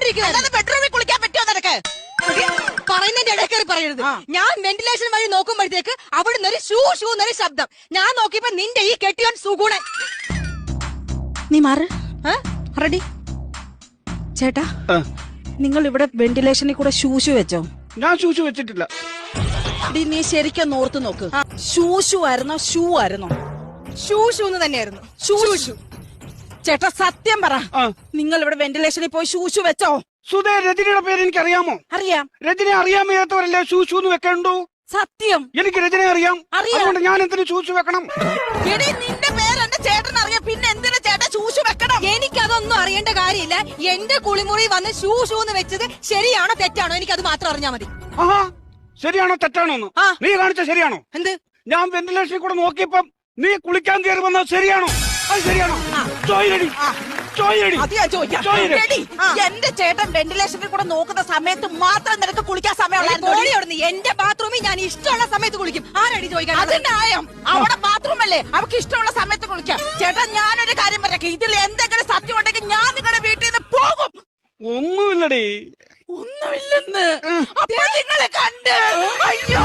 കുളിച്ചോണ്ടിരിക്കുന്നത്. ബെഡ്റൂമിൽ കുളിക്കാൻ പറ്റുമോ നിനക്ക്? പറയുന്നതിന്റെ ഇടയ്ക്കേറി പറയരുത്. ഞാൻ വെന്റിലേഷൻ വഴി നോക്കുമ്പോഴത്തേക്ക് അവിടുന്ന് ഒരു ഷൂ എന്നൊരു ശബ്ദം. ഞാൻ നോക്കിയപ്പോ നിന്റെ ഈ കെട്ടിയോൻ സുഗുണൻ. നീ മാറ്. റെഡി ചേട്ടാ, നിങ്ങൾ ഇവിടെ വെന്റിലേഷനിൽ കൂടെ ഷൂഷു വെച്ചോ? ഞാൻ ഷൂഷു വെച്ചിട്ടില്ല. നീ ശരിക്കും ഓർത്ത് നോക്ക്. ഷൂഷു ആയിരുന്നോ ഷൂ ആയിരുന്നോ? ഷൂ എന്ന് തന്നെയായിരുന്നു. ഷൂ. ചേട്ടാ സത്യം പറ, നിങ്ങൾ ഇവിടെ വെന്റിലേഷനിൽ പോയി ഷൂഷു വെച്ചോ? സുധേ, രജനിയുടെ പേര് എനിക്ക് അറിയാമോ? അറിയാം. രജനെ അറിയാൻ വയ്യാത്തവരല്ലേ ഷൂഷു എന്ന് വെക്കണ്ടു? സത്യം. എനിക്ക് രജനെ അറിയാം. അതുകൊണ്ട് ഞാൻ എന്തിനു ഷൂഷു വെക്കണം? നിന്റെ പേര് എന്റെ ചേട്ടൻ അറിയാം, പിന്നെ എന്തിനാ ചേട്ടാ ഷൂഷു വെക്കണം? എനിക്കതൊന്നും അറിയേണ്ട കാര്യമില്ല. എന്റെ കുളിമുറി വന്ന് ഷൂ എന്ന് വെച്ചത് ശരിയാണോ തെറ്റാണോ എനിക്കത് മാത്രം അറിഞ്ഞാ മതി. ആഹാ, ശരിയാണോ തെറ്റാണോ? നീ കാണിച്ച ശരിയാണോ? എന്ത്? ഞാൻ വെന്റിലേഷനിൽ കൂടെ നോക്കിയപ്പം നീ കുളിക്കാൻ കയറി വന്നത് ശരിയാണോ? അത് ശരിയാണോ? എന്റെ ചേട്ടൻ വെന്റിലേഷനിൽ കൂടെ നോക്കുന്ന സമയത്ത് മാത്രം നിനക്ക് കുളിക്കാൻ സമയമുള്ള എന്റെ ബാത്റൂമിൽ ഞാൻ ഇഷ്ടമുള്ള സമയത്ത് കുളിക്കും. ആരടി ചോദിക്കാൻ? അത് ന്യായം. അവിടെ ബാത്റൂം അല്ലേ, അവർക്ക് ഇഷ്ടമുള്ള സമയത്ത് കുളിക്കാം. ചേട്ടാ ഞാനൊരു കാര്യം പറയാം, ഇതിൽ എന്തെങ്കിലും സത്യം ഉണ്ടെങ്കിൽ ഞാൻ നിങ്ങളുടെ വീട്ടിൽ നിന്ന് പോകും. ഒന്നുമില്ലടേ. ഒന്നുമില്ലെന്ന് അപ്പൊ നിങ്ങളെ കണ്ട്. അയ്യോ.